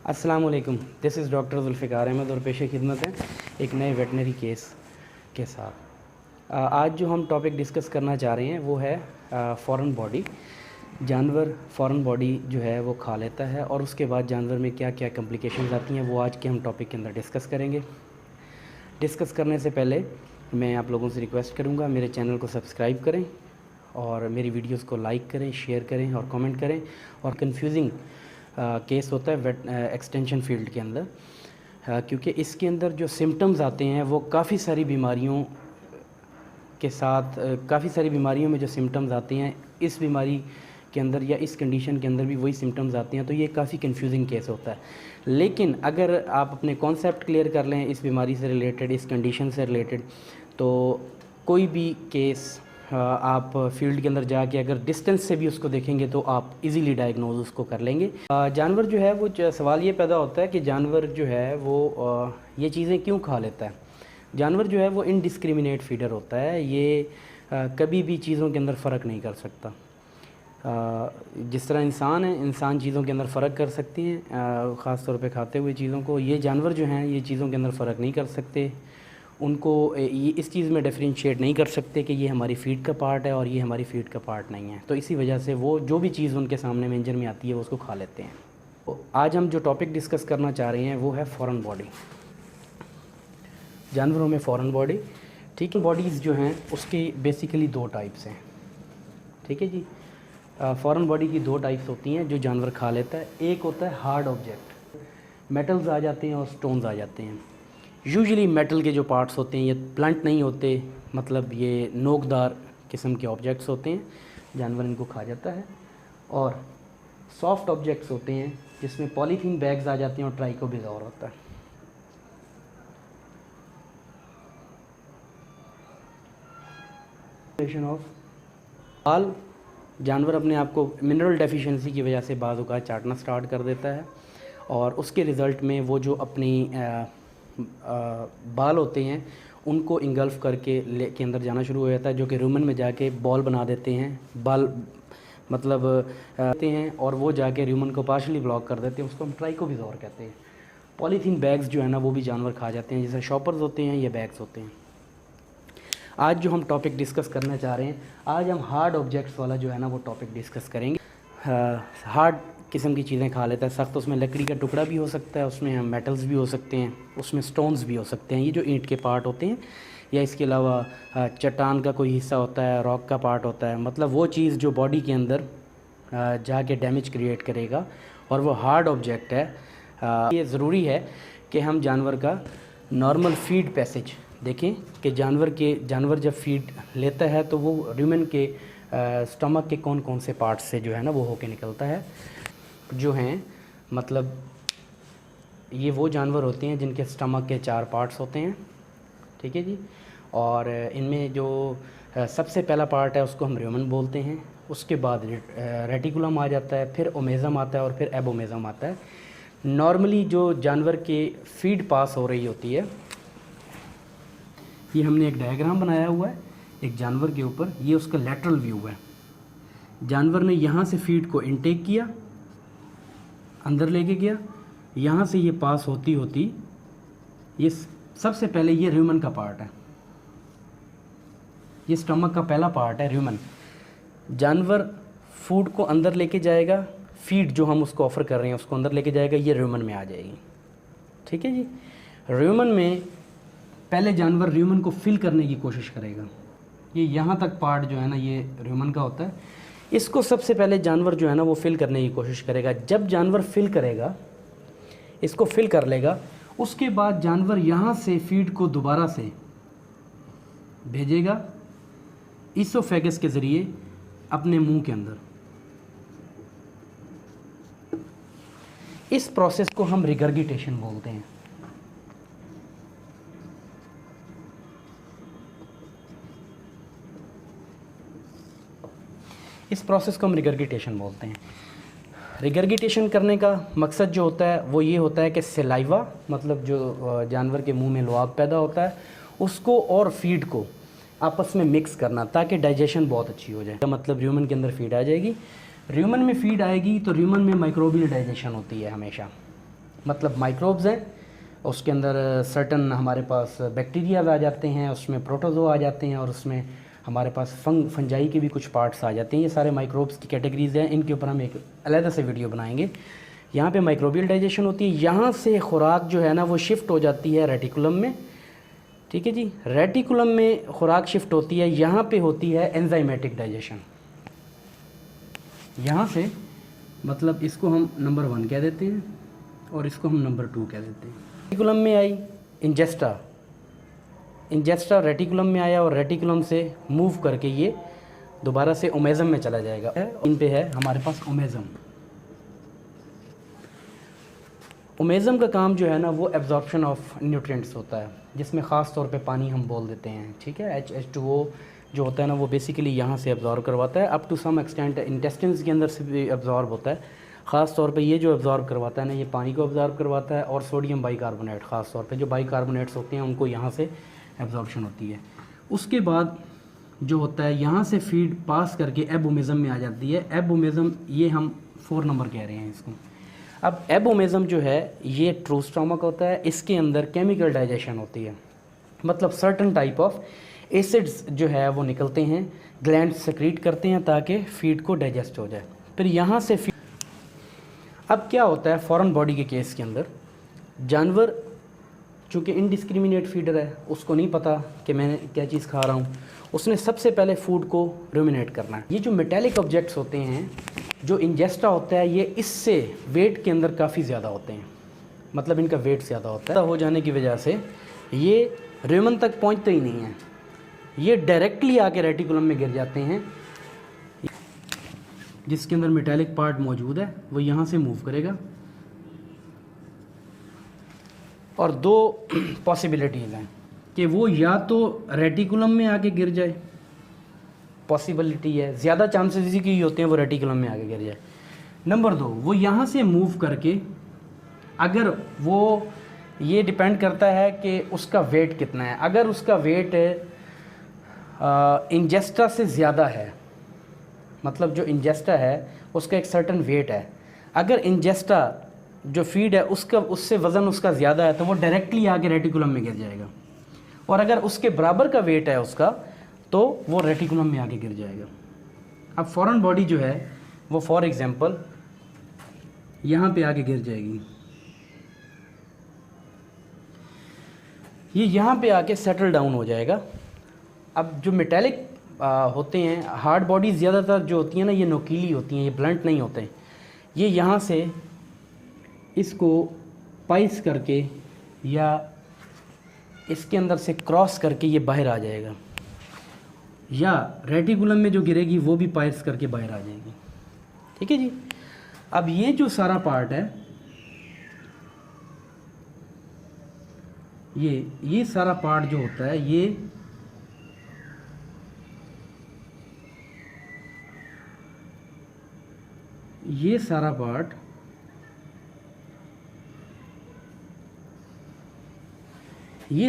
अस्सलाम वालेकुम, this is doctor Zulfiqar Ahmad और पेशे खिदमत है एक नए वेटनरी केस के साथ। आज जो हम टॉपिक डिस्कस करना चाह रहे हैं वो है फ़ॉरेन बॉडी। जानवर फ़ॉरेन बॉडी जो है वो खा लेता है और उसके बाद जानवर में क्या क्या कॉम्प्लिकेशंस आती हैं वो आज के हम टॉपिक के अंदर डिस्कस करेंगे। डिस्कस करने से पहले मैं आप लोगों से रिक्वेस्ट करूँगा मेरे चैनल को सब्सक्राइब करें और मेरी वीडियोज़ को लाइक करें, शेयर करें और कमेंट करें। और कन्फ्यूजिंग केस होता है वेट एक्सटेंशन फील्ड के अंदर, क्योंकि इसके अंदर जो सिम्टम्स आते हैं वो काफ़ी सारी बीमारियों के साथ काफ़ी सारी बीमारियों में जो सिम्टम्स आते हैं इस बीमारी के अंदर या इस कंडीशन के अंदर भी वही सिम्टम्स आते हैं, तो ये काफ़ी कंफ्यूजिंग केस होता है। लेकिन अगर आप अपने कॉन्सेप्ट क्लियर कर लें इस बीमारी से रिलेटेड, इस कंडीशन से रिलेटेड, तो कोई भी केस आप फील्ड के अंदर जाके अगर डिस्टेंस से भी उसको देखेंगे तो आप इजीली डायग्नोज उसको कर लेंगे। जानवर जो है वो सवाल ये पैदा होता है कि जानवर जो है वो ये चीज़ें क्यों खा लेता है। जानवर जो है वो इनडिस्क्रिमिनेट फीडर होता है, ये कभी भी चीज़ों के अंदर फ़र्क नहीं कर सकता। जिस तरह इंसान है, इंसान चीज़ों के अंदर फ़र्क कर सकती हैं, ख़ास तौर पे खाते हुए चीज़ों को। ये जानवर जो हैं ये चीज़ों के अंदर फ़र्क नहीं कर सकते, उनको ये इस चीज़ में डिफरेंशिएट नहीं कर सकते कि ये हमारी फ़ीड का पार्ट है और ये हमारी फ़ीड का पार्ट नहीं है। तो इसी वजह से वो जो भी चीज़ उनके सामने मेंजर में आती है वो उसको खा लेते हैं। तो आज हम जो टॉपिक डिस्कस करना चाह रहे हैं वो है फ़ॉरेन बॉडी। जानवरों में फ़ॉरेन बॉडी, ठीक है। बॉडीज़ जो हैं उसकी बेसिकली दो टाइप्स हैं, ठीक है जी। फ़ॉरेन बॉडी की दो टाइप्स होती हैं जो जानवर खा लेता है। एक होता है हार्ड ऑब्जेक्ट, मेटल्स आ जाते हैं और स्टोन्स आ जाते हैं। यूजुअली मेटल के जो पार्ट्स होते हैं ये प्लंट नहीं होते, मतलब ये नोकदार किस्म के ऑब्जेक्ट्स होते हैं, जानवर इनको खा जाता है। और सॉफ्ट ऑब्जेक्ट्स होते हैं जिसमें पॉलीथीन बैग्स आ जाते हैं और ट्राइकोबिज़ोर होता है। ऑफ बाल, जानवर अपने आप को मिनरल डेफिशिएंसी की वजह से बाज़ औक़ात चाटना स्टार्ट कर देता है और उसके रिज़ल्ट में वो जो अपनी बाल होते हैं उनको इंगल्फ करके के अंदर जाना शुरू हो जाता है, जो कि रूमन में जाके बॉल बना देते हैं। बाल मतलब आते हैं और वो जाके रूमन को पार्शली ब्लॉक कर देते हैं, उसको हम ट्राइकोबिज़ोर कहते हैं। पॉलीथीन बैग्स जो है ना वो भी जानवर खा जाते हैं, जैसे शॉपर्स होते हैं, ये बैग्स होते हैं। आज जो हम टॉपिक डिस्कस करना चाह रहे हैं, आज हम हार्ड ऑब्जेक्ट्स वाला जो है ना वो टॉपिक डिस्कस करेंगे। हार्ड किस्म की चीज़ें खा लेता है, सख्त, उसमें लकड़ी का टुकड़ा भी हो सकता है, उसमें मेटल्स भी हो सकते हैं, उसमें स्टोन्स भी हो सकते हैं, ये जो ईंट के पार्ट होते हैं, या इसके अलावा चट्टान का कोई हिस्सा होता है, रॉक का पार्ट होता है, मतलब वो चीज़ जो बॉडी के अंदर जाके डैमेज क्रिएट करेगा और वो हार्ड ऑब्जेक्ट है। ये ज़रूरी है कि हम जानवर का नॉर्मल फीड पैसेज देखें कि जानवर जब फीड लेता है तो वो रूमेन के स्टमक के कौन कौन से पार्ट्स से जो है ना वो होके निकलता है, जो हैं मतलब ये वो जानवर होते हैं जिनके स्टमक के 4 पार्ट्स होते हैं, ठीक है जी। और इनमें जो सबसे पहला पार्ट है उसको हम रूमेन बोलते हैं, उसके बाद रेटिकुलम आ जाता है, फिर ओमेज़म आता है और फिर एबोमेज़म आता है। नॉर्मली जो जानवर के फीड पास हो रही होती है, ये हमने एक डायग्राम बनाया हुआ है एक जानवर के ऊपर, ये उसका लेटरल व्यू है। जानवर ने यहाँ से फीड को इनटेक किया, अंदर लेके गया, यहाँ से ये पास होती होती ये सबसे पहले ये रूमेन का पार्ट है, ये स्टमक का पहला पार्ट है रूमेन। जानवर फूड को अंदर लेके जाएगा, फीड जो हम उसको ऑफ़र कर रहे हैं उसको अंदर लेके जाएगा, ये रूमेन में आ जाएगी, ठीक है जी। रूमेन में पहले जानवर रूमेन को फिल करने की कोशिश करेगा, ये यहाँ तक पार्ट जो है ना ये रूमेन का होता है, इसको सबसे पहले जानवर जो है ना वो फिल करने की कोशिश करेगा। जब जानवर फिल करेगा, इसको फिल कर लेगा, उसके बाद जानवर यहाँ से फीड को दोबारा से भेजेगा ईसोफेगस के ज़रिए अपने मुंह के अंदर। इस प्रोसेस को हम रिगर्गिटेशन बोलते हैं। इस प्रोसेस को हम रिगर्गिटेशन बोलते हैं। रिगर्गिटेशन करने का मकसद जो होता है वो ये होता है कि सलाइवा, मतलब जो जानवर के मुंह में लुआब पैदा होता है, उसको और फीड को आपस में मिक्स करना ताकि डाइजेशन बहुत अच्छी हो जाए। मतलब रूमेन के अंदर फीड आ जाएगी, रूमेन में फीड आएगी तो रूमेन में माइक्रोबियल डाइजेशन होती है हमेशा। मतलब माइक्रोब्स हैं, उसके अंदर सर्टन हमारे पास बैक्टीरियाज आ जाते हैं, उसमें प्रोटोजो आ जाते हैं, और उसमें हमारे पास फंजाई के भी कुछ पार्ट्स आ जाते हैं। ये सारे माइक्रोब्स की कैटेगरीज हैं, इनके ऊपर हम एक अलग से वीडियो बनाएंगे। यहाँ पे माइक्रोबियल डाइजेशन होती है, यहाँ से खुराक जो है ना वो शिफ्ट हो जाती है रेटिकुलम में। ठीक है जी, रेटिकुलम में खुराक शिफ्ट होती है, यहाँ पे होती है एंजाइमेटिक डाइजेशन। यहाँ से मतलब इसको हम नंबर 1 कह देते हैं और इसको हम नंबर 2 कह देते हैं। रेटिकुलम में आई इंजेस्टा, इंजेस्टा रेटिकुलम में आया और रेटिकुलम से मूव करके ये दोबारा से ओमेज़म में चला जाएगा। इन पे है हमारे पास ओमेज़म। ओमेज़म का काम जो है ना वो एब्जॉर्प्शन ऑफ न्यूट्रिएंट्स होता है, जिसमें ख़ास तौर पे पानी हम बोल देते हैं। ठीक है, H2O जो होता है ना वो बेसिकली यहाँ से एब्जॉर्ब करवाता है, अप टू सम एक्सटेंट इंटेस्टिन्स के अंदर से भी एब्जॉर्ब होता है। ख़ास तौर पे ये जो एब्जॉर्ब करवाता है ना, ये पानी को एब्जॉर्ब करवाता है, और सोडियम बाइकार्बोनेट, ख़ास तौर पे जो बाइकार्बोनेट्स होते हैं उनको यहाँ से एब्जॉर्प्शन होती है। उसके बाद जो होता है यहाँ से फीड पास करके एबोमेज़म में आ जाती है। एबोमेज़म ये हम 4 नंबर कह रहे हैं इसको। अब एबोमेज़म जो है ये ट्रू स्टोमक होता है, इसके अंदर केमिकल डाइजेशन होती है, मतलब सर्टन टाइप ऑफ एसिड्स जो है वो निकलते हैं, ग्लैंड सेक्रीट करते हैं ताकि फीड को डाइजेस्ट हो जाए। फिर यहाँ से अब क्या होता है फॉरेन बॉडी के केस के अंदर, जानवर चूँकि इनडिस्क्रिमिनेट फीडर है, उसको नहीं पता कि मैं क्या चीज़ खा रहा हूँ, उसने सबसे पहले फूड को रूमिनेट करना है। ये जो मेटेलिक ऑब्जेक्ट्स होते हैं, जो इंजेस्टा होता है, ये इससे वेट के अंदर काफ़ी ज़्यादा होते हैं, मतलब इनका वेट ज़्यादा होता है। हो जाने की वजह से ये रेमन तक पहुँचते ही नहीं हैं, ये डायरेक्टली आके रेटिकुलम में गिर जाते हैं। जिसके अंदर मेटेलिक पार्ट मौजूद है वो यहाँ से मूव करेगा, और 2 पॉसिबिलिटीज़ हैं कि वो या तो रेटिकुलम में आके गिर जाए, पॉसिबिलिटी है, ज़्यादा चांसेस इसी की होते हैं वो रेटिकुलम में आके गिर जाए। नंबर 2, वो यहाँ से मूव करके, अगर वो, ये डिपेंड करता है कि उसका वेट कितना है। अगर उसका वेट इंजेस्टा से ज़्यादा है, मतलब जो इंजेस्टा है उसका एक सर्टन वेट है, अगर इंजेस्टा जो फीड है उसका उससे वज़न उसका ज़्यादा है तो वो डायरेक्टली आके रेटिकुलम में गिर जाएगा, और अगर उसके बराबर का वेट है उसका तो वो रेटिकुलम में आके गिर जाएगा। अब फॉरेन बॉडी जो है वो फॉर एग्जांपल यहाँ पे आके गिर जाएगी, ये यहाँ पे आके सेटल डाउन हो जाएगा। अब जो मेटेलिक होते हैं, हार्ड बॉडीज़ ज़्यादातर जो होती हैं ना ये नोकीली होती हैं, ये ब्लंट नहीं होते हैं। ये यहाँ से इसको पाइस करके या इसके अंदर से क्रॉस करके ये बाहर आ जाएगा, या रेटिकुलम में जो गिरेगी वो भी पाइस करके बाहर आ जाएगी। ठीक है जी। अब ये जो सारा पार्ट है, ये सारा पार्ट जो होता है, ये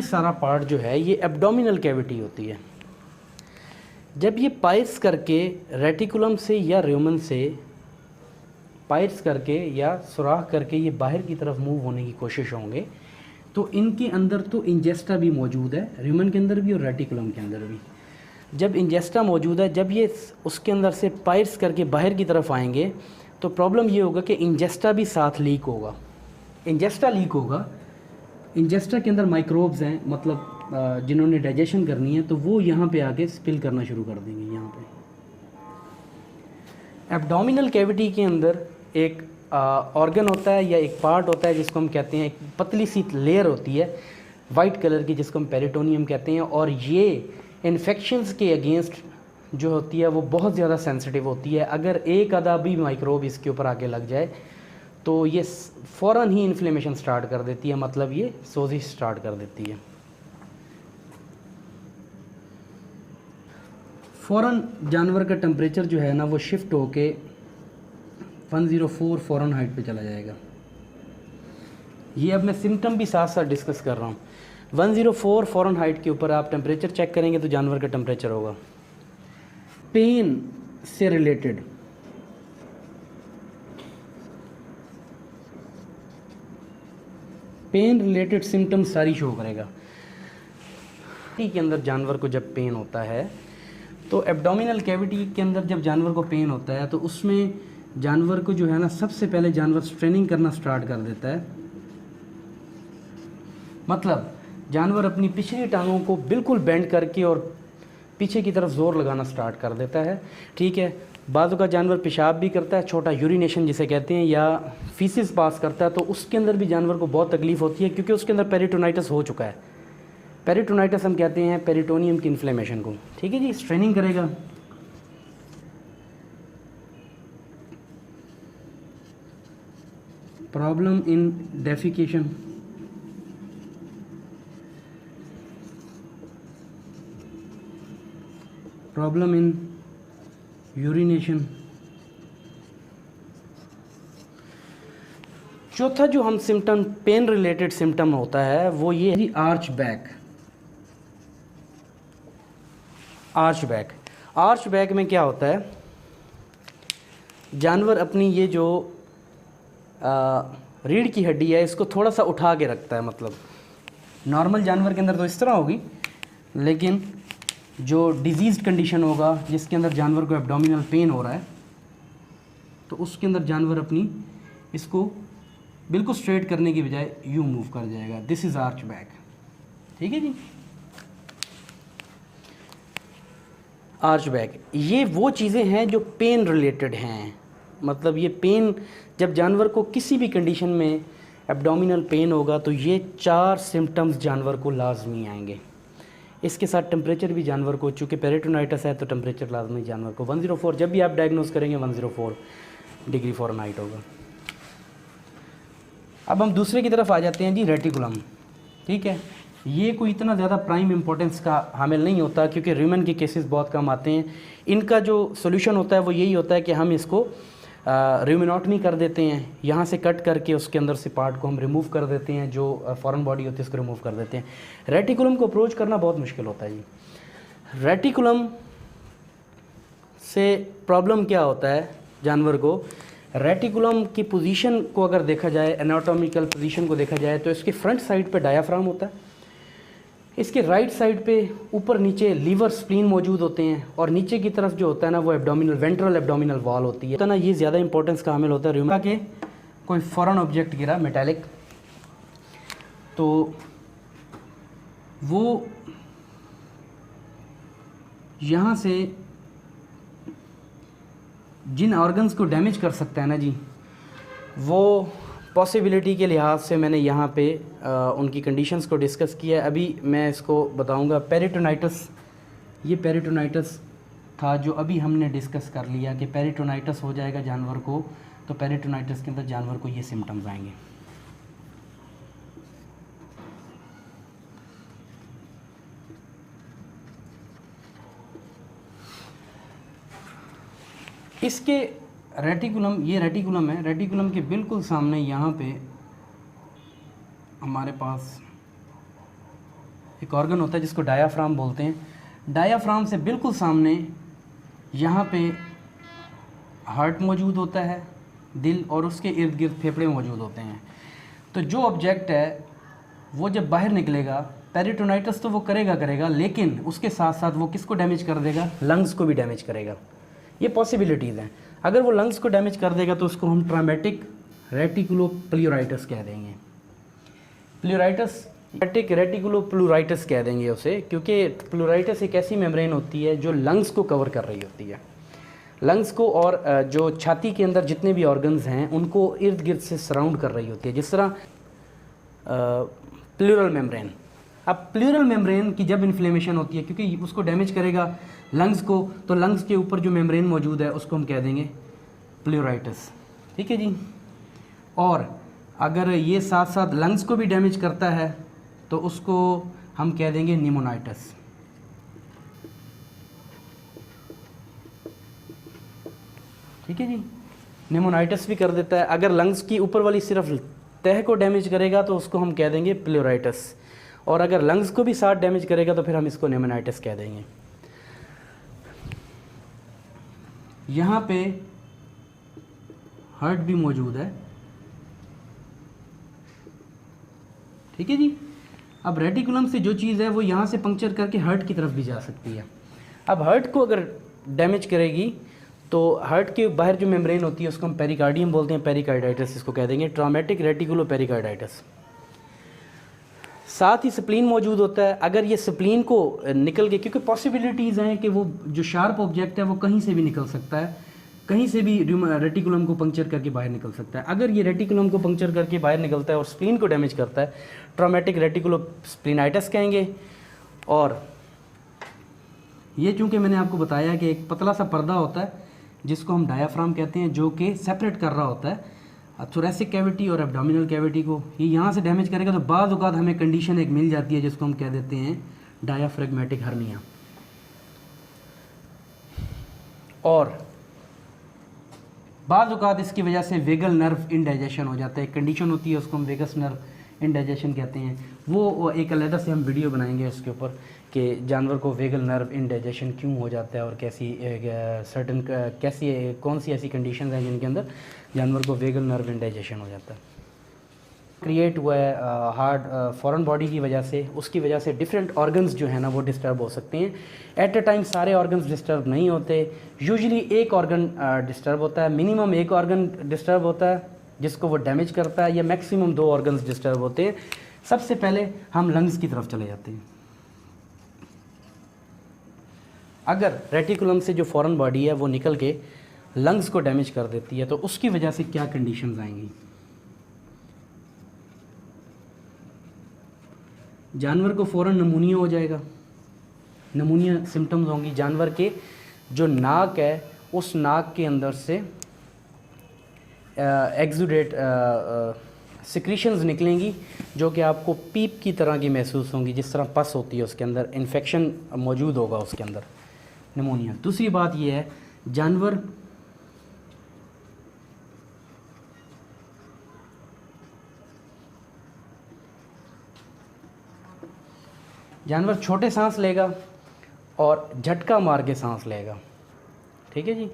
सारा पार्ट जो है ये एब्डोमिनल कैविटी होती है। जब ये पाइस करके रेटिकुलम से या र्यूमन से पाइस करके या सुराख करके ये बाहर की तरफ मूव होने की कोशिश होंगे, तो इनके अंदर तो इंजेस्टा भी मौजूद है, र्यूमन के अंदर भी और रेटिकुलम के अंदर भी। जब इंजेस्टा मौजूद है, जब ये उसके अंदर से पाइस करके बाहर की तरफ आएंगे तो प्रॉब्लम ये होगा कि इंजेस्टा भी साथ लीक होगा। इंजेस्टा लीक होगा, इंजेस्टा के अंदर माइक्रोब्स हैं, मतलब जिन्होंने डाइजेशन करनी है, तो वो यहाँ पे आके स्पिल करना शुरू कर देंगे। यहाँ पे एब्डोमिनल कैविटी के अंदर एक ऑर्गन होता है या एक पार्ट होता है जिसको हम कहते हैं, एक पतली सी लेयर होती है वाइट कलर की जिसको हम पेरिटोनियम कहते हैं, और ये इन्फेक्शंस के अगेंस्ट जो होती है वो बहुत ज़्यादा सेंसिटिव होती है। अगर एक आधा भी माइक्रोब इसके ऊपर आके लग जाए तो ये फ़ौरन ही इन्फ्लेमेशन स्टार्ट कर देती है, मतलब ये सोजिश स्टार्ट कर देती है। फ़ौरन जानवर का टेम्परेचर जो है ना वो शिफ्ट होके 104 फ़ारेनहाइट पे चला जाएगा। ये अब मैं सिम्टम भी साथ साथ डिस्कस कर रहा हूँ। 104 फ़ारेनहाइट के ऊपर आप टेम्परेचर चेक करेंगे तो जानवर का टेम्परेचर होगा। पेन से रिलेटेड पेन रिलेटेड सिम्टम्स सारी शो करेगा। के अंदर जानवर को जब पेन होता है तो एब्डोमिनल कैविटी के अंदर जब जानवर को पेन होता है तो उसमें जानवर को जो है ना, सबसे पहले जानवर स्ट्रेनिंग करना स्टार्ट कर देता है। मतलब जानवर अपनी पिछली टांगों को बिल्कुल बेंड करके और पीछे की तरफ ज़ोर लगाना स्टार्ट कर देता है। ठीक है, बाज़ों का जानवर पेशाब भी करता है, छोटा यूरिनेशन जिसे कहते हैं, या फीसिस पास करता है, तो उसके अंदर भी जानवर को बहुत तकलीफ़ होती है क्योंकि उसके अंदर पेरिटोनाइटिस हो चुका है। पेरिटोनाइटिस हम कहते हैं पेरिटोनियम की इन्फ्लेमेशन को। ठीक है जी, स्ट्रेनिंग करेगा। Problem in defecation, problem in urination. चौथा जो हम सिम्टम, पेन रिलेटेड सिम्टम होता है वो ये है arch back. Arch back, arch back में क्या होता है, जानवर अपनी ये जो रीढ़ की हड्डी है इसको थोड़ा सा उठा के रखता है। मतलब नॉर्मल जानवर के अंदर तो इस तरह होगी, लेकिन जो डिजीज़ कंडीशन होगा जिसके अंदर जानवर को एब्डोमिनल पेन हो रहा है तो उसके अंदर जानवर अपनी इसको बिल्कुल स्ट्रेट करने की बजाय यूँ मूव कर जाएगा। This is arch back. ठीक है जी, आर्च बैक। ये वो चीज़ें हैं जो पेन रिलेटेड हैं। मतलब ये पेन, जब जानवर को किसी भी कंडीशन में एब्डोमिनल पेन होगा तो ये 4 सिम्टम्स जानवर को लाजमी आएंगे। इसके साथ टेम्परेचर भी जानवर को, चूँकि पेरिटोनाइटिस है तो टेम्परेचर लाजमी जानवर को 104, जब भी आप डायग्नोस करेंगे 104 डिग्री फ़ारेनहाइट होगा। अब हम दूसरे की तरफ आ जाते हैं जी, रेटिकुलम। ठीक है, ये कोई इतना ज़्यादा प्राइम इंपॉर्टेंस का हामिल नहीं होता क्योंकि र्यूमन के केसेस बहुत कम आते हैं। इनका जो सोल्यूशन होता है वो यही होता है कि हम इसको र्यूमिनोटमी कर देते हैं, यहाँ से कट करके उसके अंदर से पार्ट को हम रिमूव कर देते हैं, जो फॉरेन बॉडी होती है उसको रिमूव कर देते हैं। रेटिकुलम को अप्रोच करना बहुत मुश्किल होता है जी। रेटिकुलम से प्रॉब्लम क्या होता है जानवर को, रेटिकुलम की पोजीशन को अगर देखा जाए, एनाटॉमिकल पोजीशन को देखा जाए, तो इसके फ्रंट साइड पे डायाफ्राम होता है, इसके राइट साइड पे ऊपर नीचे लीवर स्प्लीन मौजूद होते हैं, और नीचे की तरफ जो होता है ना वो एब्डोमिनल, वेंट्रल एब्डोमिनल वॉल होती है। तो ना ये ज़्यादा इंपॉर्टेंस का हामिल होता है। र्यूमा के कोई फॉरेन ऑब्जेक्ट गिरा मेटालिक, तो वो यहाँ से जिन ऑर्गन्स को डैमेज कर सकता है ना जी, वो पॉसिबिलिटी के लिहाज से मैंने यहाँ पे उनकी कंडीशंस को डिस्कस किया है। अभी मैं इसको बताऊँगा। पेरिटोनाइटिस, ये पेरिटोनाइटिस था जो अभी हमने डिस्कस कर लिया कि पेरिटोनाइटिस हो जाएगा जानवर को, तो पेरिटोनाइटिस के अंदर जानवर को ये सिम्टम्स आएंगे। इसके रेटिकुलम, ये रेटिकुलम है, रेटिकुलम के बिल्कुल सामने यहाँ पे हमारे पास एक ऑर्गन होता है जिसको डायाफ्राम बोलते हैं। डायाफ्राम से बिल्कुल सामने यहाँ पे हार्ट मौजूद होता है, दिल, और उसके इर्द गिर्द फेफड़े मौजूद होते हैं। तो जो ऑब्जेक्ट है वो जब बाहर निकलेगा, पेरिटोनाइटिस तो वो करेगा, लेकिन उसके साथ साथ वो किसको डैमेज कर देगा, लंग्स को भी डैमेज करेगा। ये पॉसिबिलिटीज़ हैं। अगर वो लंग्स को डैमेज कर देगा तो उसको हम ट्रॉमेटिक रेटिकुलोप्लूराइटिस कह देंगे। प्लूराइटिस, रेटिकुलोप्लूराइटिस कह देंगे उसे, क्योंकि प्लूराइटिस एक ऐसी मेम्ब्रेन होती है जो लंग्स को कवर कर रही होती है, लंग्स को, और जो छाती के अंदर जितने भी ऑर्गन्स हैं उनको इर्द गिर्द से सराउंड कर रही होती है, जिस तरह प्लूरल मेम्ब्रेन। अब प्लूरल मेम्ब्रेन की जब इन्फ्लेमेशन होती है, क्योंकि उसको डैमेज करेगा लंग्स को, तो लंग्स के ऊपर जो मेम्ब्रेन मौजूद है उसको हम कह देंगे प्लूराइटिस। ठीक है जी। और अगर ये साथ साथ लंग्स को भी डैमेज करता है तो उसको हम कह देंगे निमोनाइटिस। ठीक है जी, निमोनाइटिस भी कर देता है। अगर लंग्स की ऊपर वाली सिर्फ तह को डैमेज करेगा तो उसको हम कह देंगे प्लूराइटिस, और अगर लंग्स को भी साथ डैमेज करेगा तो फिर हम इसको निमोनाइटिस कह देंगे। यहाँ पे हार्ट भी मौजूद है, ठीक है जी। अब रेटिकुलम से जो चीज़ है वो यहाँ से पंक्चर करके हार्ट की तरफ भी जा सकती है। अब हार्ट को अगर डैमेज करेगी तो हार्ट के बाहर जो मेम्ब्रेन होती है उसको हम पेरिकार्डियम बोलते हैं, पेरिकार्डाइटिस इसको कह देंगे, ट्रॉमेटिक रेटिकुलो पेरिकार्डाइटिस। साथ ही स्प्लीन मौजूद होता है। अगर ये स्प्लीन को निकल के, क्योंकि पॉसिबिलिटीज़ हैं कि वो जो शार्प ऑब्जेक्ट है वो कहीं से भी निकल सकता है, कहीं से भी रेटिकुलम को पंक्चर करके बाहर निकल सकता है। अगर ये रेटिकुलम को पंक्चर करके बाहर निकलता है और स्प्लीन को डैमेज करता है, ट्रॉमेटिक रेटिकुलो स्प्लीनाइटिस कहेंगे। और ये चूँकि मैंने आपको बताया कि एक पतला सा पर्दा होता है जिसको हम डायाफ्राम कहते हैं, जो कि सेपरेट कर रहा होता है थोरेसिक कैविटी और एब्डोमिनल कैविटी को। ये यहाँ से डैमेज करेगा तो बाद औक़ात हमें कंडीशन एक मिल जाती है जिसको हम कह देते हैं डायाफ्रेगमेटिक हर्निया। और बाद औक़ात इसकी वजह से वेगल नर्व इंडाइजेशन हो जाता है। एक कंडीशन होती है उसको हम वेगस नर्व इंडाइजेशन कहते हैं। वो एक अलग से हम वीडियो बनाएंगे इसके ऊपर कि जानवर को वेगल नर्व इंडाइजेशन क्यों हो जाता है और कौन सी ऐसी कंडीशन हैं जिनके अंदर जानवर को वेगल नर्व इंडाइजेशन हो जाता है। क्रिएट हुआ है हार्ड फॉरेन बॉडी की वजह से, उसकी वजह से डिफरेंट ऑर्गन्स जो है ना वो डिस्टर्ब हो सकते हैं। एट अ टाइम सारे ऑर्गन्स डिस्टर्ब नहीं होते, यूजुअली एक ऑर्गन डिस्टर्ब होता है, मिनिमम एक ऑर्गन डिस्टर्ब होता है जिसको वो डैमेज करता है, या मैक्सिमम 2 ऑर्गन्स डिस्टर्ब होते हैं। सबसे पहले हम लंग्स की तरफ चले जाते हैं। अगर रेटिकुलम से जो फॉरेन बॉडी है वो निकल के लंग्स को डैमेज कर देती है तो उसकी वजह से क्या कंडीशंस आएंगी। जानवर को फ़ौरन नमूनिया हो जाएगा, नमूनिया सिम्टम्स होंगी। जानवर के जो नाक है उस नाक के अंदर से एक्सुडेट सिक्रीशंस निकलेंगी जो कि आपको पीप की तरह की महसूस होंगी, जिस तरह पस होती है उसके अंदर, इन्फेक्शन मौजूद होगा उसके अंदर, नमूनिया। दूसरी बात यह है जानवर छोटे सांस लेगा और झटका मार के सांस लेगा, ठीक है जी।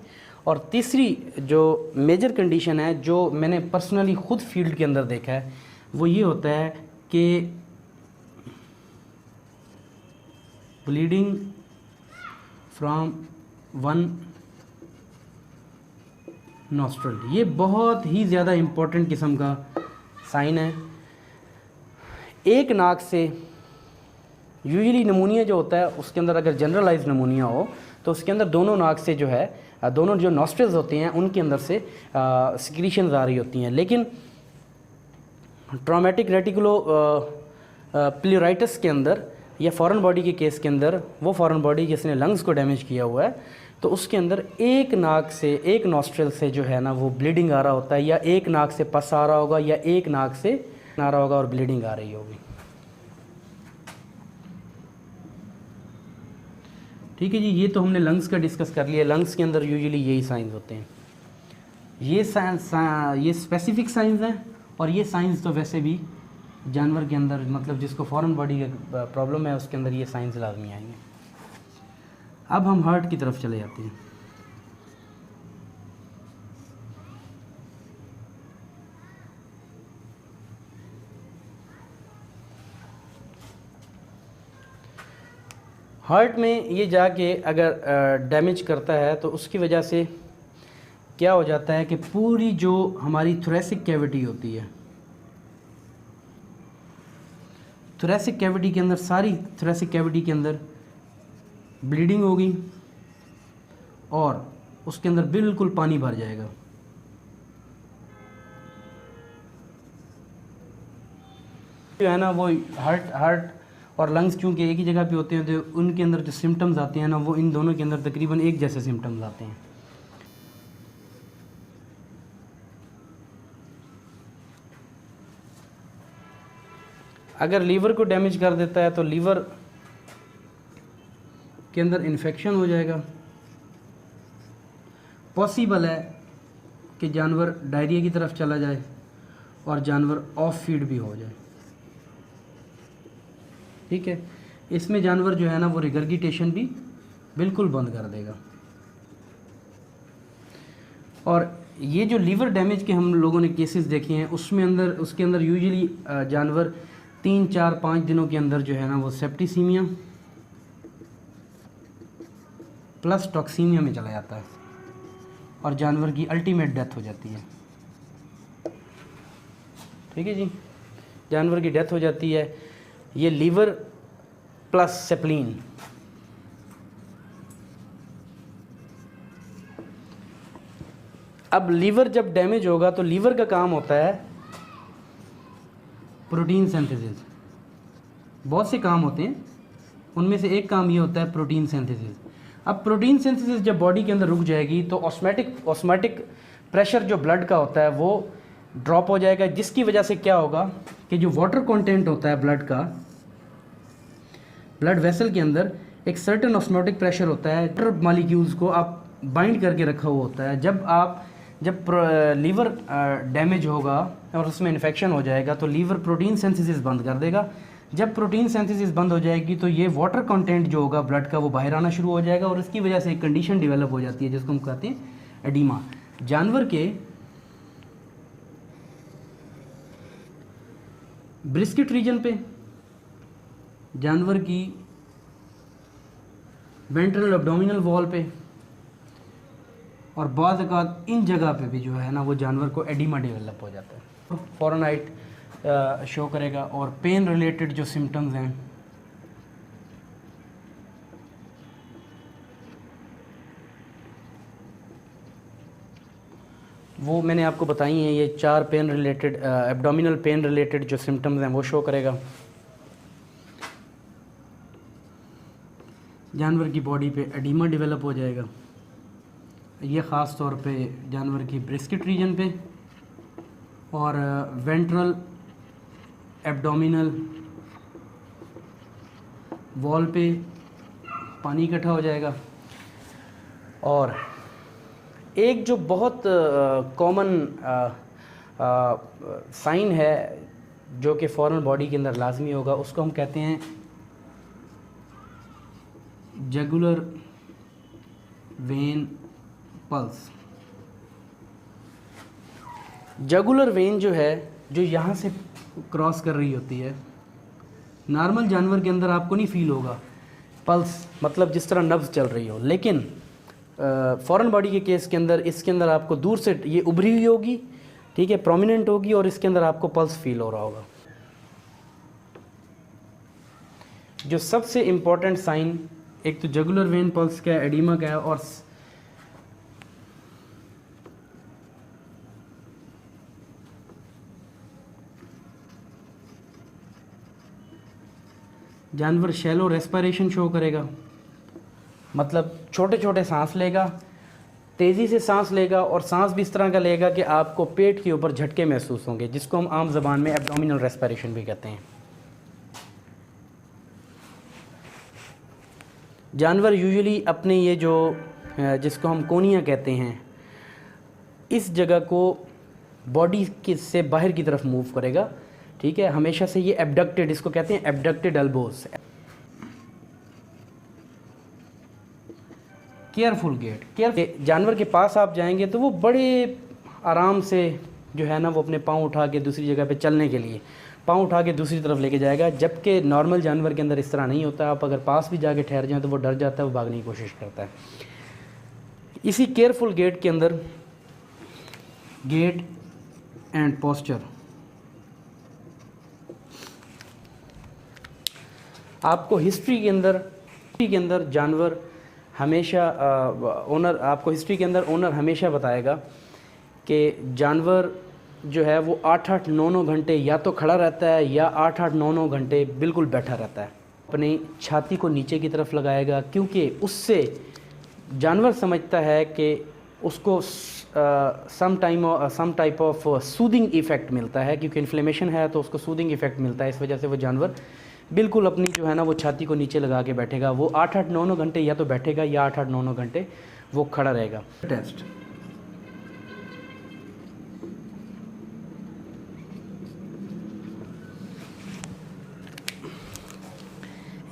और तीसरी जो मेजर कंडीशन है जो मैंने पर्सनली ख़ुद फील्ड के अंदर देखा है वो ये होता है कि ब्लीडिंग फ्रॉम वन नॉस्ट्रल। ये बहुत ही ज़्यादा इम्पोर्टेंट किस्म का साइन है। एक नाक से यूजुअली नमूनिया जो होता है उसके अंदर अगर जनरलाइज नमूनिया हो तो उसके अंदर दोनों नाक से जो है दोनों जो नॉस्ट्रल्स होते हैं उनके अंदर से सिक्रीशंस आ रही होती हैं। लेकिन ट्रॉमेटिक रेटिकुलो प्लूराइटिस के अंदर या फॉरेन बॉडी के केस के अंदर, वो फॉरेन बॉडी जिसने लंग्स को डैमेज किया हुआ है, तो उसके अंदर एक नाक से, एक नॉस्ट्रल से जो है ना वो ब्लीडिंग आ रहा होता है, या एक नाक से पस आ रहा होगा, या एक नाक से आ रहा होगा और ब्लीडिंग आ रही होगी, ठीक है जी। ये तो हमने लंग्स का डिस्कस कर लिया। लंग्स के अंदर यूजुअली यही साइंस होते हैं। ये स्पेसिफिक साइंस हैं और ये साइंस तो वैसे भी जानवर के अंदर, मतलब जिसको फॉरेन बॉडी का प्रॉब्लम है उसके अंदर ये साइंस लाजमी आएंगे। अब हम हार्ट की तरफ चले जाते हैं। हार्ट में ये जाके अगर डैमेज करता है तो उसकी वजह से क्या हो जाता है कि पूरी जो हमारी थोरेसिक कैविटी होती है, थोरेसिक कैविटी के अंदर, सारी थोरेसिक कैविटी के अंदर ब्लीडिंग होगी और उसके अंदर बिल्कुल पानी भर जाएगा। जो है ना वो हार्ट और लंग्स चूँकि एक ही जगह पे होते हैं तो उनके अंदर जो सिम्टम्स आते हैं ना वो इन दोनों के अंदर तकरीबन एक जैसे सिम्टम्स आते हैं। अगर लीवर को डैमेज कर देता है तो लीवर के अंदर इन्फेक्शन हो जाएगा। पॉसिबल है कि जानवर डायरिया की तरफ चला जाए और जानवर ऑफ फीड भी हो जाए, ठीक है। इसमें जानवर जो है ना वो रिगर्गिटेशन भी बिल्कुल बंद कर देगा। और ये जो लीवर डैमेज के हम लोगों ने केसेस देखे हैं उसके अंदर यूजुअली जानवर 3, 4, 5 दिनों के अंदर जो है ना वो सेप्टिसीमिया प्लस टॉक्सीमिया में चला जाता है और जानवर की अल्टीमेट डेथ हो जाती है। ठीक है जी, जानवर की डेथ हो जाती है। ये लीवर प्लस सेप्लीन। अब लीवर जब डैमेज होगा तो लीवर का काम होता है प्रोटीन सिंथेसिस। बहुत से काम होते हैं, उनमें से एक काम ये होता है प्रोटीन सिंथेसिस। अब प्रोटीन सिंथेसिस जब बॉडी के अंदर रुक जाएगी तो ऑस्मैटिक प्रेशर जो ब्लड का होता है वो ड्रॉप हो जाएगा, जिसकी वजह से क्या होगा कि जो वाटर कंटेंट होता है ब्लड का, ब्लड वेसल के अंदर एक सर्टेन ऑस्मोटिक प्रेशर होता है, वाटर मॉलिक्यूल्स को आप बाइंड करके रखा हुआ होता है। जब लीवर डैमेज होगा और उसमें इन्फेक्शन हो जाएगा तो लीवर प्रोटीन सिंथेसिस बंद कर देगा। जब प्रोटीन सिंथेसिस बंद हो जाएगी तो ये वाटर कंटेंट जो होगा ब्लड का वो बाहर आना शुरू हो जाएगा और इसकी वजह से एक कंडीशन डेवलप हो जाती है जिसको हम कहते हैं एडिमा। जानवर के ब्रिस्किट रीजन पे, जानवर की वेंट्रल एब्डोमिनल वॉल पे और बाद अकात इन जगह पे भी जो है ना वो जानवर को एडिमा डेवलप हो जाता है। फॉरेनाइट शो करेगा और पेन रिलेटेड जो सिम्टम्स हैं वो मैंने आपको बताई हैं। ये 4 pen related abdominal pain related जो सिम्टम्स हैं वो शो करेगा। जानवर की बॉडी पे एडिमा डेवलप हो जाएगा। ये ख़ास तौर पे जानवर की ब्रिस्किट रीजन पे और वेंट्रल एब्डोमिनल वॉल पे पानी इकट्ठा हो जाएगा। और एक जो बहुत कॉमन साइन है जो कि फॉरेन बॉडी के अंदर लाजमी होगा, उसको हम कहते हैं जगुलर वेन पल्स। जगुलर वेन जो है, जो यहाँ से क्रॉस कर रही होती है, नॉर्मल जानवर के अंदर आपको नहीं फील होगा पल्स, मतलब जिस तरह नब्ज़ चल रही हो, लेकिन फॉरेन बॉडी के केस के अंदर इसके अंदर आपको दूर से ये उभरी हुई होगी, ठीक है, प्रोमिनेंट होगी और इसके अंदर आपको पल्स फील हो रहा होगा। जो सबसे इम्पोर्टेंट साइन एक तो जगुलर वेन पल्स का है, एडिमा का है, और जानवर शैलो रेस्पिरेशन शो करेगा, मतलब छोटे छोटे सांस लेगा, तेज़ी से सांस लेगा और सांस भी इस तरह का लेगा कि आपको पेट के ऊपर झटके महसूस होंगे, जिसको हम आम ज़बान में एब्डोमिनल रेस्पिरेशन भी कहते हैं। जानवर यूजुअली अपने ये जो जिसको हम कोनिया कहते हैं, इस जगह को बॉडी के से बाहर की तरफ मूव करेगा, ठीक है, हमेशा से ये एबडक्टेड, इसको कहते हैं एबडक्टेड एल्बोज। केयरफुल गेट, जानवर के पास आप जाएंगे तो वो बड़े आराम से जो है ना वो अपने पाँव उठा के दूसरी जगह पे चलने के लिए पाँव उठा के दूसरी तरफ लेके जाएगा, जबकि नॉर्मल जानवर के अंदर इस तरह नहीं होता। आप अगर पास भी जाके ठहर जाएं तो वो डर जाता है, वो भागने की कोशिश करता है। इसी केयरफुल गेट के अंदर गेट एंड पोस्चर, आपको हिस्ट्री के अंदर जानवर हमेशा ओनर हमेशा बताएगा कि जानवर जो है वो 8-8, 9-9 घंटे या तो खड़ा रहता है या 8-8, 9-9 घंटे बिल्कुल बैठा रहता है। अपनी छाती को नीचे की तरफ लगाएगा, क्योंकि उससे जानवर समझता है कि उसको some type of soothing effect मिलता है, क्योंकि इन्फ्लेमेशन है तो उसको सूदिंग इफ़ेक्ट मिलता है। इस वजह से वो जानवर बिल्कुल अपनी जो है ना वो छाती को नीचे लगा के बैठेगा। वो 8-8, 9-9 घंटे या तो बैठेगा या 8-8, 9-9 घंटे वो खड़ा रहेगा। टेस्ट,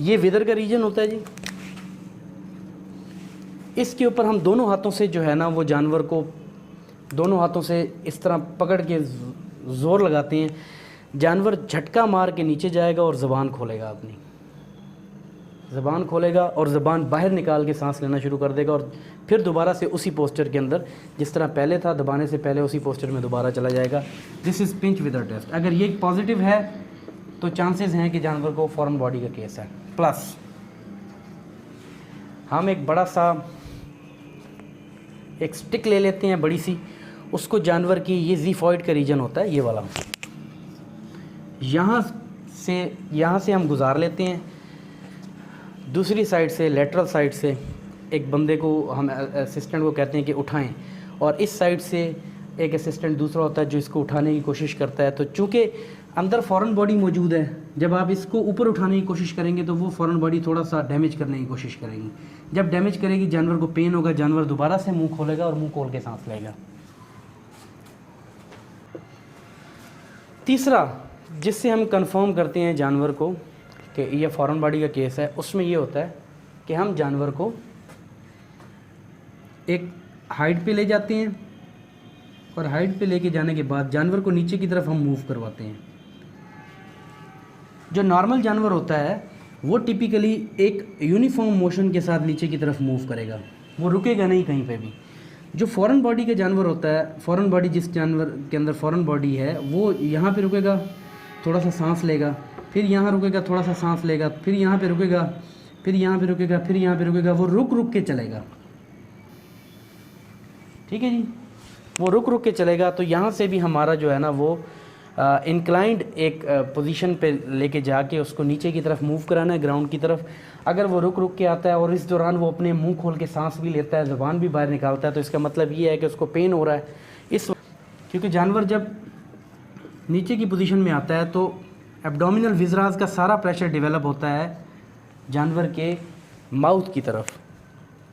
ये विदर का रीजन होता है जी। इसके ऊपर हम दोनों हाथों से जो है ना वो जानवर को दोनों हाथों से इस तरह पकड़ के ज़ोर लगाते हैं, जानवर झटका मार के नीचे जाएगा और ज़बान खोलेगा, अपनी ज़बान खोलेगा और ज़बान बाहर निकाल के सांस लेना शुरू कर देगा और फिर दोबारा से उसी पोस्चर के अंदर जिस तरह पहले था दबाने से पहले उसी पोस्चर में दोबारा चला जाएगा। This is pinch with a test. अगर ये पॉजिटिव है तो चांसेस हैं कि जानवर को फॉरेन बॉडी का केस है। प्लस हम एक बड़ा सा एक स्टिक ले लेते हैं बड़ी सी, उसको जानवर की ये ज़ीफॉइड का रीजन होता है ये वाला, यहाँ से हम गुजार लेते हैं। दूसरी साइड से लेटरल साइड से एक बंदे को हम असिस्टेंट को कहते हैं कि उठाएं, और इस साइड से एक असिस्टेंट दूसरा होता है जो इसको उठाने की कोशिश करता है। तो चूँकि अंदर फॉरेन बॉडी मौजूद है, जब आप इसको ऊपर उठाने की कोशिश करेंगे तो वो फॉरेन बॉडी थोड़ा सा डैमेज करने की कोशिश करेगी। जब डैमेज करेगी जानवर को पेन होगा, जानवर दोबारा से मुंह खोलेगा और मुंह खोल के सांस लेगा। तीसरा जिससे हम कंफर्म करते हैं जानवर को कि ये फॉरेन बॉडी का केस है, उसमें ये होता है कि हम जानवर को एक हाइट पे ले जाते हैं और हाइट पे लेके जाने के बाद जानवर को नीचे की तरफ हम मूव करवाते हैं। जो नॉर्मल जानवर होता है वो टिपिकली एक यूनिफॉर्म मोशन के साथ नीचे की तरफ मूव करेगा, वो रुकेगा नहीं कहीं पे भी। जो फॉरेन बॉडी का जानवर होता है, फॉरेन बॉडी जिस जानवर के अंदर फॉरेन बॉडी है वो यहाँ पे रुकेगा, थोड़ा सा सांस लेगा, फिर यहाँ रुकेगा, थोड़ा सा सांस लेगा, फिर यहाँ पे रुकेगा, फिर यहाँ पे रुकेगा, फिर यहाँ पे रुकेगा। वो रुक रुक के चलेगा, ठीक है जी, वो रुक रुक के चलेगा। तो यहाँ से भी हमारा जो है ना वो इंक्लाइंड एक पोजीशन पे लेके जाके उसको नीचे की तरफ मूव कराना है, ग्राउंड की तरफ। अगर वो रुक रुक के आता है और इस दौरान वो अपने मुंह खोल के सांस भी लेता है, ज़ुबान भी बाहर निकालता है, तो इसका मतलब ये है कि उसको पेन हो रहा है। क्योंकि जानवर जब नीचे की पोजीशन में आता है तो एब्डोमिनल विजरास का सारा प्रेशर डेवलप होता है जानवर के माउथ की तरफ।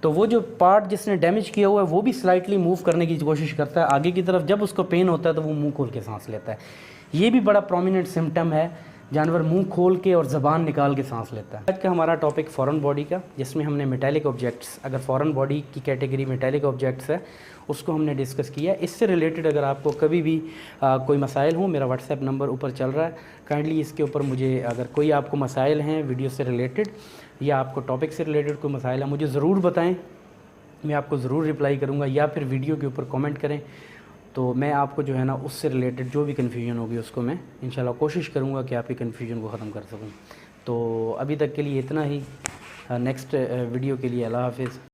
तो वो जो पार्ट जिसने डैमेज किया हुआ है वो भी स्लाइटली मूव करने की कोशिश करता है आगे की तरफ। जब उसको पेन होता है तो वो मुंह खोल के सांस लेता है। ये भी बड़ा प्रोमिनेंट सिम्टम है, जानवर मुंह खोल के और ज़बान निकाल के सांस लेता है। आज का हमारा टॉपिक फॉरेन बॉडी का, जिसमें हमने मेटालिक ऑब्जेक्ट्स, अगर फॉरेन बॉडी की कैटेगरी मेटालिक ऑब्जेक्ट्स है उसको हमने डिस्कस किया। इससे रिलेटेड अगर आपको कभी भी कोई मसाइल हो, मेरा व्हाट्सएप नंबर ऊपर चल रहा है, काइंडली इसके ऊपर मुझे अगर कोई आपको मसाइल हैं वीडियो से रिलेटेड या आपको टॉपिक से रिलेटेड कोई मसाइल है मुझे ज़रूर बताएं, मैं आपको ज़रूर रिप्लाई करूँगा। या फिर वीडियो के ऊपर कमेंट करें तो मैं आपको जो है ना उससे रिलेटेड जो भी कन्फ्यूजन होगी उसको मैं इंशाल्लाह कोशिश करूँगा कि आपकी कन्फ्यूजन को ख़त्म कर सकूँ। तो अभी तक के लिए इतना ही। नेक्स्ट वीडियो के लिए अल्लाह हाफ़िज़।